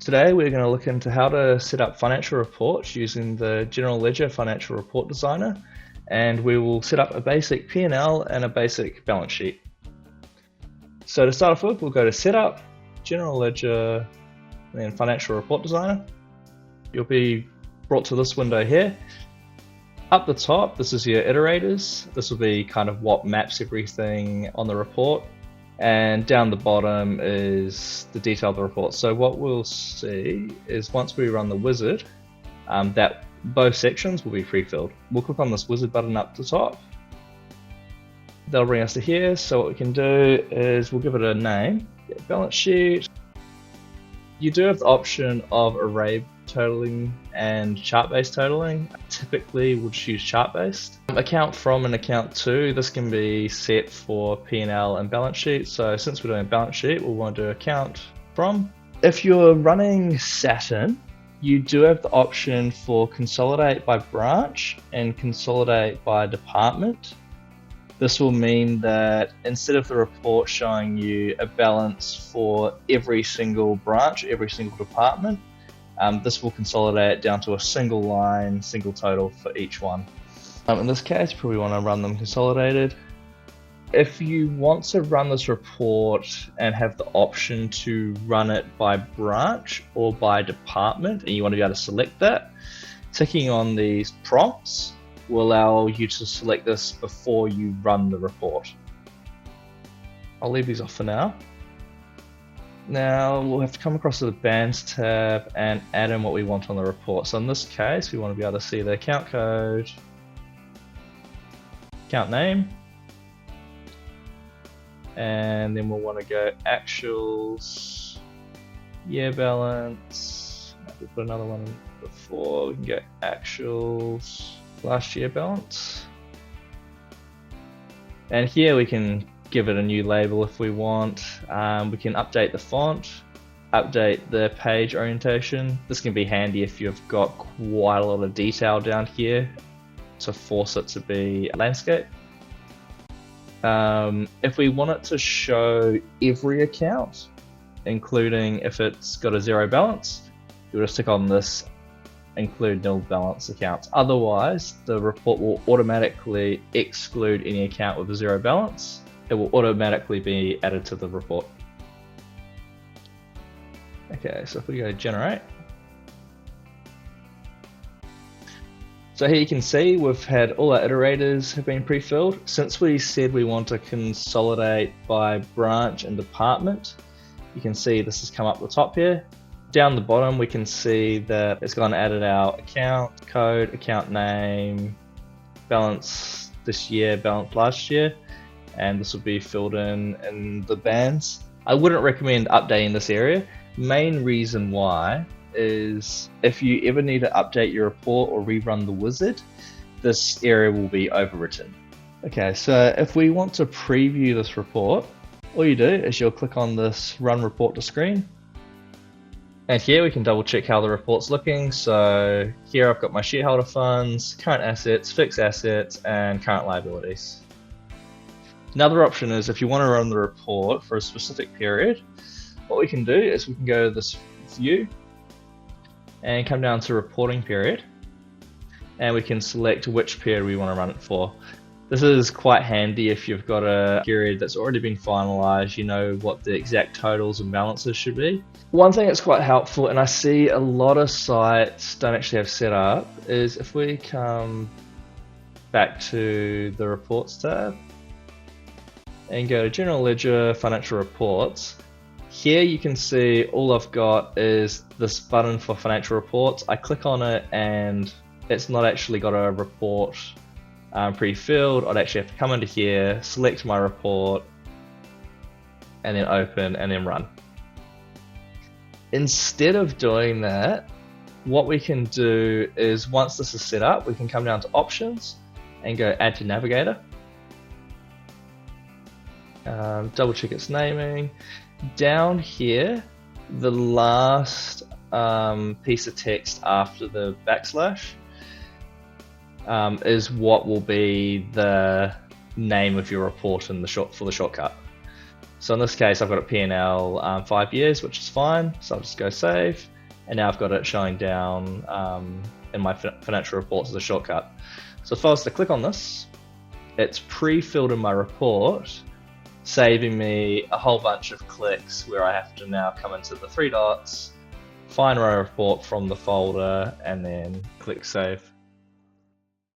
Today we're going to look into how to set up financial reports using the General Ledger Financial Report Designer, and we will set up a basic P&L and a basic balance sheet. So to start off with, we'll go to Setup, General Ledger, and then Financial Report Designer. You'll be brought to this window here. Up the top, this is your iterators. This will be kind of what maps everything on the report. And down the bottom is the detail of the report. So what we'll see is once we run the wizard, that both sections will be pre-filled. We'll click on this wizard button up the top. That'll bring us to here. So what we can do is we'll give it a name, balance sheet. You do have the option of array totaling and chart-based totaling. Typically we'll just use chart-based. Account from and account to, this can be set for P&L and balance sheet. So since we're doing a balance sheet, we'll want to do account from. If you're running Saturn, you do have the option for consolidate by branch and consolidate by department. This will mean that instead of the report showing you a balance for every single branch, every single department, this will consolidate down to a single line, single total for each one. In this case, you probably want to run them consolidated. If you want to run this report and have the option to run it by branch or by department, and you want to be able to select that, ticking on these prompts will allow you to select this before you run the report. I'll leave these off for now. Now we'll have to come across to the bands tab and add in what we want on the report. So in this case, we want to be able to see the account code, account name, and then we'll want to go actuals, year balance. We put another one in before. We can go actuals, last year balance, and here we can give it a new label if we want. We can update the font, update the page orientation. This can be handy if you've got quite a lot of detail down here to force it to be landscape. If we want it to show every account, including if it's got a zero balance, you'll just click on this include nil balance accounts. Otherwise, the report will automatically exclude any account with a zero balance. It will automatically be added to the report. Okay, so if we go generate. So here you can see we've had all our iterators have been pre-filled. Since we said we want to consolidate by branch and department, you can see this has come up the top here. Down the bottom we can see that it's gone and added our account code, account name, balance this year, balance last year, and this will be filled in the bands. I wouldn't recommend updating this area. Main reason why is if you ever need to update your report or rerun the wizard, this area will be overwritten. Okay, so if we want to preview this report, all you do is you'll click on this run report to screen. And here we can double check how the report's looking. So here I've got my shareholder funds, current assets, fixed assets, and current liabilities. Another option is if you want to run the report for a specific period, what we can do is we can go to this view and come down to reporting period, and we can select which period we want to run it for. This is quite handy if you've got a period that's already been finalized, you know what the exact totals and balances should be. One thing that's quite helpful, and I see a lot of sites don't actually have set up, is if we come back to the reports tab and go to General Ledger Financial Reports. Here you can see all I've got is this button for financial reports. I click on it and it's not actually got a report pre-filled. I'd actually have to come into here, select my report, and then open and then run. Instead of doing that, what we can do is once this is set up, we can come down to options and go add to navigator. Double check its naming. Down here, the last piece of text after the backslash is what will be the name of your report in the for the shortcut. So in this case, I've got a P&L 5 years, which is fine. So I'll just go save. and now I've got it showing down in my financial reports as a shortcut. So if I was to click on this, it's pre-filled in my report, saving me a whole bunch of clicks where I have to now come into the three dots, find my report from the folder, and then click save.